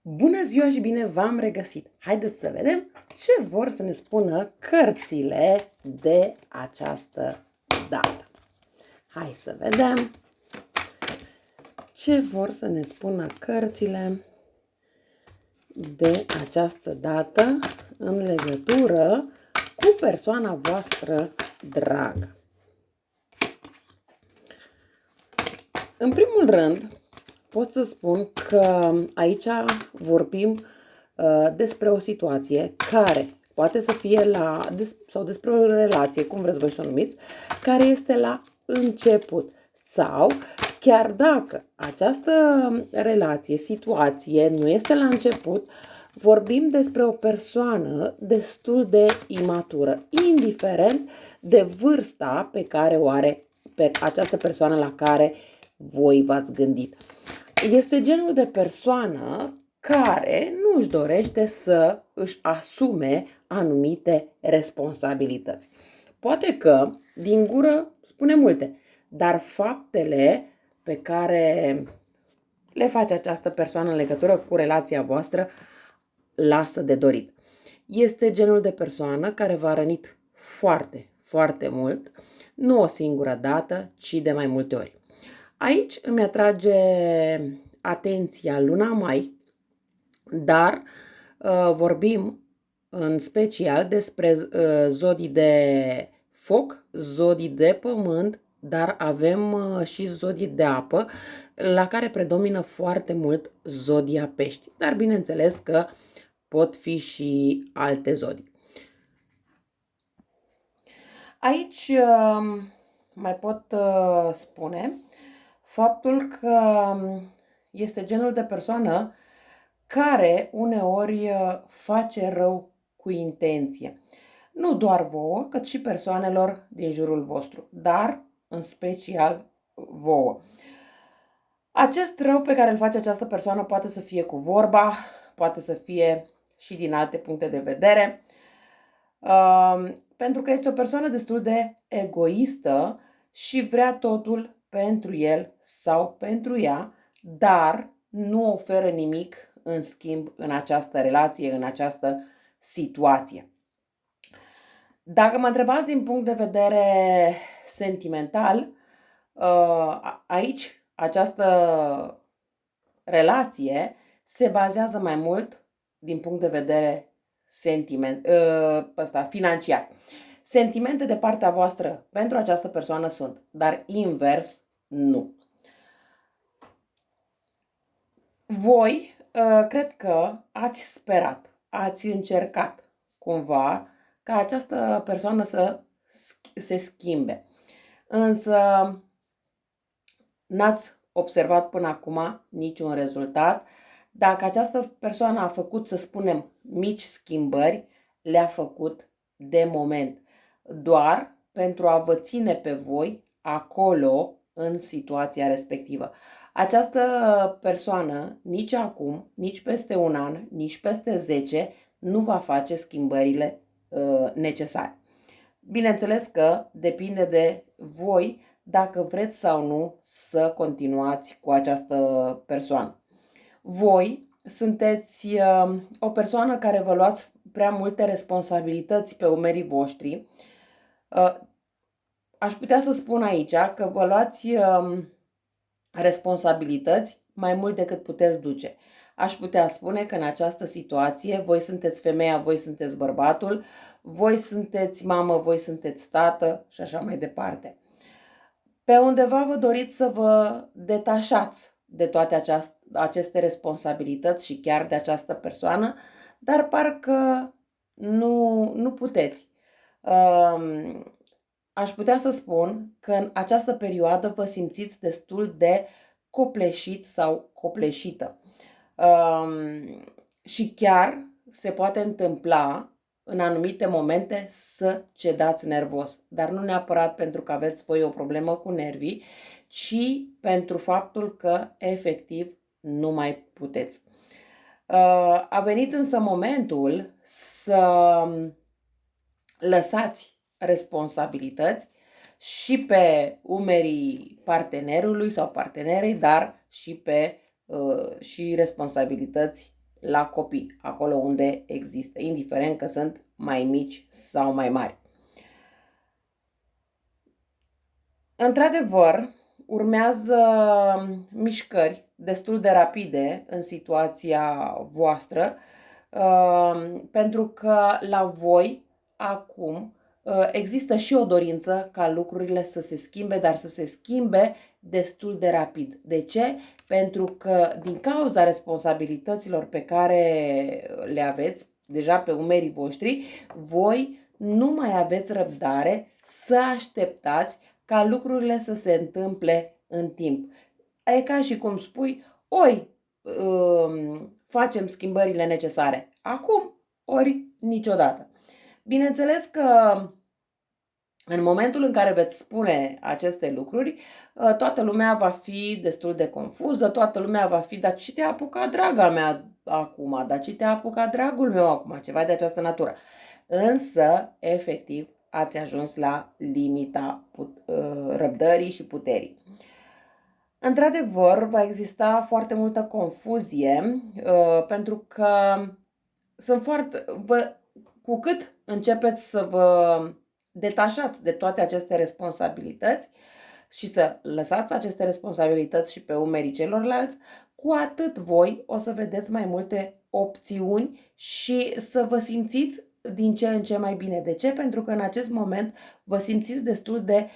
Bună ziua și bine v-am regăsit! Haideți să vedem ce vor să ne spună cărțile de această dată. Hai să vedem ce vor să ne spună cărțile de această dată în legătură cu persoana voastră dragă. În primul rând, pot să spun că aici vorbim despre o situație care poate să fie sau despre o relație, cum vreți voi să o numiți, care este la început. Sau chiar dacă această relație, situație nu este la început, vorbim despre o persoană destul de imatură, indiferent de vârsta pe care o are această persoană la care voi v-ați gândit. Este genul de persoană care nu își dorește să își asume anumite responsabilități. Poate că din gură spune multe, dar faptele pe care le face această persoană în legătură cu relația voastră lasă de dorit. Este genul de persoană care v-a rănit foarte, foarte mult, nu o singură dată, ci de mai multe ori. Aici îmi atrage atenția luna mai, dar vorbim în special despre zodii de foc, zodii de pământ, dar avem și zodii de apă, la care predomină foarte mult zodia pești. Dar bineînțeles că pot fi și alte zodii. Aici mai pot spune faptul că este genul de persoană care uneori face rău cu intenție. Nu doar vouă, cât și persoanelor din jurul vostru, dar în special vouă. Acest rău pe care îl face această persoană poate să fie cu vorba, poate să fie și din alte puncte de vedere, pentru că este o persoană destul de egoistă și vrea totul pentru el sau pentru ea, dar nu oferă nimic în schimb în această relație, în această situație. Dacă mă întrebați din punct de vedere sentimental, aici această relație se bazează mai mult din punct de vedere financiar. Sentimente de partea voastră pentru această persoană sunt, dar invers nu. Voi cred că ați sperat, ați încercat cumva ca această persoană să se schimbe. Însă n-ați observat până acum niciun rezultat. Dacă această persoană a făcut, să spunem, mici schimbări, le-a făcut de moment, doar pentru a vă ține pe voi acolo în situația respectivă. Această persoană nici acum, nici peste un an, nici peste 10 nu va face schimbările necesare. Bineînțeles că depinde de voi dacă vreți sau nu să continuați cu această persoană. Voi sunteți o persoană care vă luați prea multe responsabilități pe umerii voștri. Aș putea să spun aici că vă luați responsabilități mai mult decât puteți duce. Aș putea spune că în această situație voi sunteți femeia, voi sunteți bărbatul, voi sunteți mamă, voi sunteți tată și așa mai departe. Pe undeva vă doriți să vă detașați de toate aceste responsabilități și chiar de această persoană, dar parcă nu puteți. Aș putea să spun că în această perioadă vă simțiți destul de copleșit sau copleșită. Și chiar se poate întâmpla în anumite momente să cedați nervos, dar nu neapărat pentru că aveți voi o problemă cu nervii, ci pentru faptul că efectiv nu mai puteți. A venit însă momentul să lăsați responsabilități și pe umerii partenerului sau partenerei, dar și responsabilități la copii, acolo unde există, indiferent că sunt mai mici sau mai mari. Într-adevăr, urmează mișcări destul de rapide în situația voastră, pentru că la voi acum există și o dorință ca lucrurile să se schimbe, dar să se schimbe destul de rapid. De ce? Pentru că din cauza responsabilităților pe care le aveți deja pe umerii voștri, voi nu mai aveți răbdare să așteptați ca lucrurile să se întâmple în timp. E ca și cum spui, ori facem schimbările necesare acum, ori niciodată. Bineînțeles că în momentul în care veți spune aceste lucruri, toată lumea va fi destul de confuză, toată lumea va fi, dar ce te-a apucat, draga mea, acum? Dar ce te-a apucat, dragul meu, acum? Ceva de această natură. Însă, efectiv, ați ajuns la limita răbdării și puterii. Într-adevăr, va exista foarte multă confuzie, pentru că cu cât începeți să vă detașați de toate aceste responsabilități și să lăsați aceste responsabilități și pe umerii celorlalți, cu atât voi o să vedeți mai multe opțiuni și să vă simțiți din ce în ce mai bine. De ce? Pentru că în acest moment vă simțiți destul de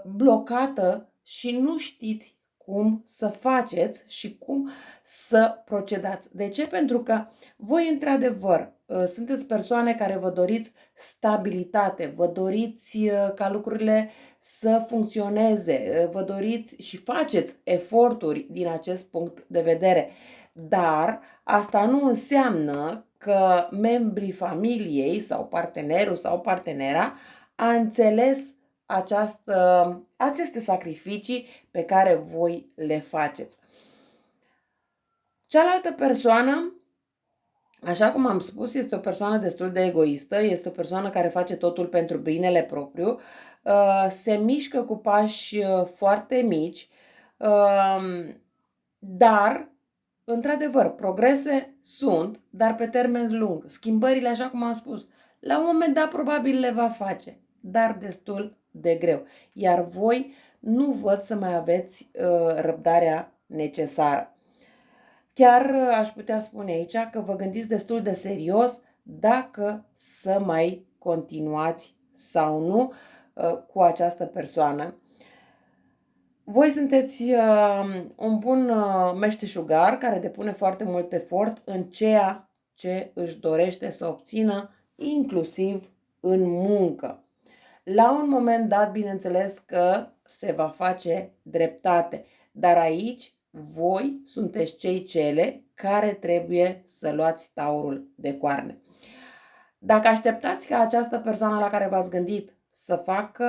blocată și nu știți cum să faceți și cum să procedați. De ce? Pentru că voi, într-adevăr, sunteți persoane care vă doriți stabilitate, vă doriți ca lucrurile să funcționeze, vă doriți și faceți eforturi din acest punct de vedere. Dar asta nu înseamnă că membrii familiei sau partenerul sau partenera a înțeles aceste sacrificii pe care voi le faceți. Cealaltă persoană, așa cum am spus, este o persoană destul de egoistă, este o persoană care face totul pentru binele propriu, se mișcă cu pași foarte mici, dar, într-adevăr, progrese sunt, dar pe termen lung. Schimbările, așa cum am spus, la un moment dat probabil le va face, dar destul de greu. Iar voi nu văd să mai aveți răbdarea necesară. Chiar aș putea spune aici că vă gândiți destul de serios dacă să mai continuați sau nu cu această persoană. Voi sunteți un bun meșteșugar care depune foarte mult efort în ceea ce își dorește să obțină, inclusiv în muncă. La un moment dat, bineînțeles că se va face dreptate, dar aici voi sunteți cele care trebuie să luați taurul de coarne. Dacă așteptați ca această persoană la care v-ați gândit să facă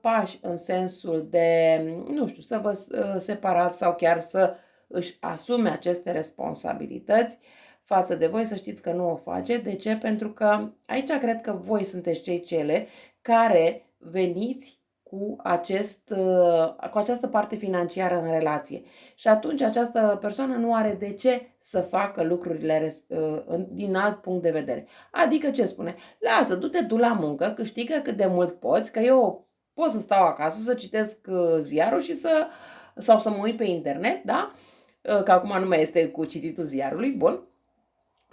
pași în sensul de, nu știu, să vă separați sau chiar să își asume aceste responsabilități față de voi, să știți că nu o face. De ce? Pentru că aici cred că voi sunteți cele care veniți cu această parte financiară în relație. Și atunci această persoană nu are de ce să facă lucrurile din alt punct de vedere. Adică ce spune? Lasă, du-te tu la muncă, câștigă cât de mult poți, că eu pot să stau acasă, să citesc ziarul sau să mă uit pe internet, da? Că acum nu mai este cu cititul ziarului, bun.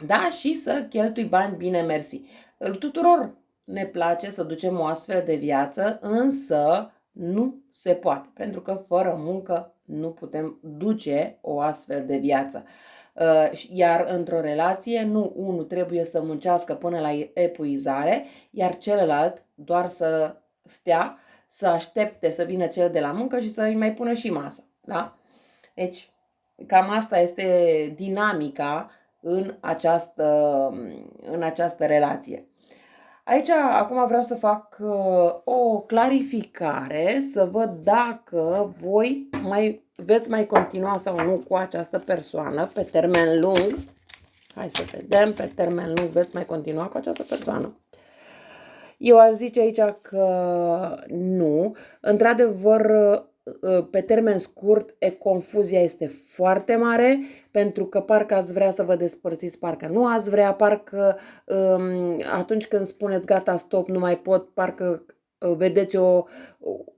Da? Și să cheltui bani bine mersi. Tuturor ne place să ducem o astfel de viață, însă nu se poate, pentru că fără muncă nu putem duce o astfel de viață. Iar într-o relație, nu unul trebuie să muncească până la epuizare, iar celălalt doar să stea, să aștepte să vină cel de la muncă și să-i mai pună și masa. Da? Deci, cam asta este dinamica în această relație. Aici, acum vreau să fac o clarificare, să văd dacă voi veți mai continua sau nu cu această persoană pe termen lung. Hai să vedem, pe termen lung veți mai continua cu această persoană. Eu aș zice aici că nu. Într-adevăr, pe termen scurt, confuzia este foarte mare, pentru că parcă ați vrea să vă despărțiți, parcă nu ați vrea, parcă atunci când spuneți gata, stop, nu mai pot, parcă vedeți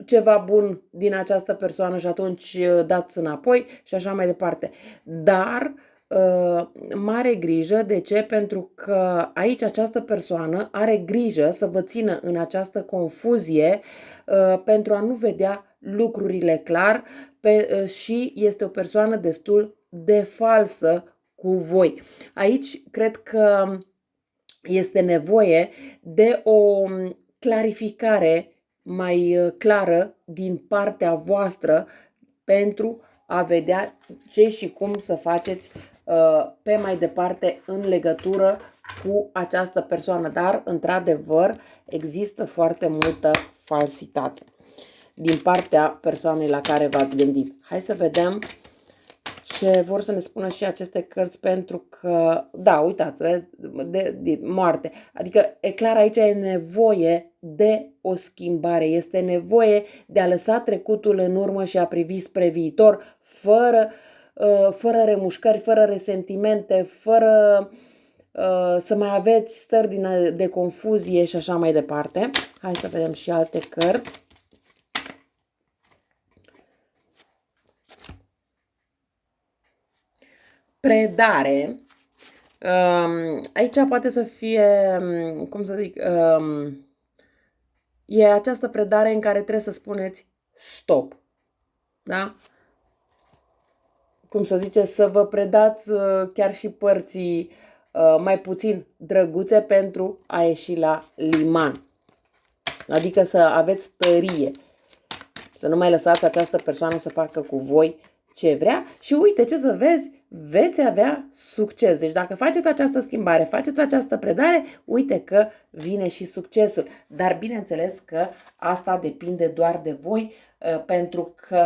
ceva bun din această persoană și atunci dați înapoi și așa mai departe. Dar mare grijă, de ce? Pentru că aici această persoană are grijă să vă țină în această confuzie pentru a nu vedea lucrurile clar și este o persoană destul de falsă cu voi. Aici cred că este nevoie de o clarificare mai clară din partea voastră pentru a vedea ce și cum să faceți pe mai departe în legătură cu această persoană. Dar, într-adevăr, există foarte multă falsitate din partea persoanei la care v-ați gândit. Hai să vedem ce vor să ne spună și aceste cărți, pentru că, da, uitați, de moarte. Adică, e clar, aici e nevoie de o schimbare. Este nevoie de a lăsa trecutul în urmă și a privi spre viitor, fără remușcări, fără resentimente, fără să mai aveți stări de confuzie și așa mai departe. Hai să vedem și alte cărți. Predare. Aici poate să fie, cum să zic, e această predare în care trebuie să spuneți stop. Da? Cum să zice, să vă predați chiar și părții mai puțin drăguțe pentru a ieși la liman. Adică să aveți tărie. Să nu mai lăsați această persoană să facă cu voi ce vrea și uite ce să vezi, veți avea succes. Deci dacă faceți această schimbare, faceți această predare, uite că vine și succesul. Dar bineînțeles că asta depinde doar de voi, pentru că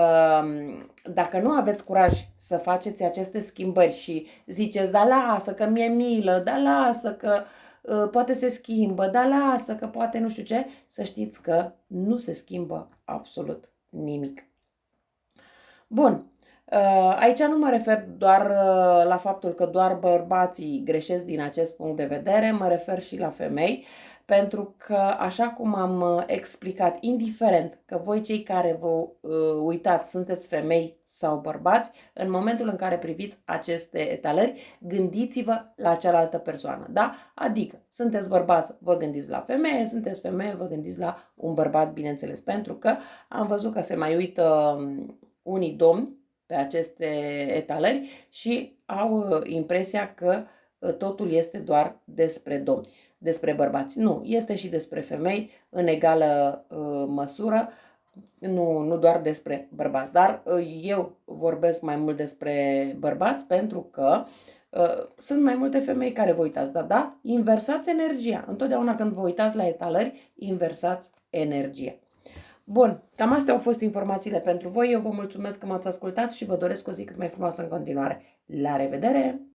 dacă nu aveți curaj să faceți aceste schimbări și ziceți, da lasă că mi-e milă, da lasă că poate se schimbă, da lasă că poate nu știu ce, să știți că nu se schimbă absolut nimic. Bun. Aici nu mă refer doar la faptul că doar bărbații greșesc din acest punct de vedere, mă refer și la femei, pentru că, așa cum am explicat, indiferent că voi cei care vă uitați sunteți femei sau bărbați, în momentul în care priviți aceste etalări, gândiți-vă la cealaltă persoană, da? Adică, sunteți bărbați, vă gândiți la femeie, sunteți femeie, vă gândiți la un bărbat, bineînțeles, pentru că am văzut că se mai uită unii domni pe aceste etalări și au impresia că totul este doar despre domni, despre bărbați. Nu, este și despre femei în egală măsură, nu doar despre bărbați. Dar eu vorbesc mai mult despre bărbați pentru că sunt mai multe femei care vă uitați, da? Inversați energia. Întotdeauna când vă uitați la etalări, inversați energia. Bun, cam astea au fost informațiile pentru voi. Eu vă mulțumesc că m-ați ascultat și vă doresc o zi cât mai frumoasă în continuare. La revedere!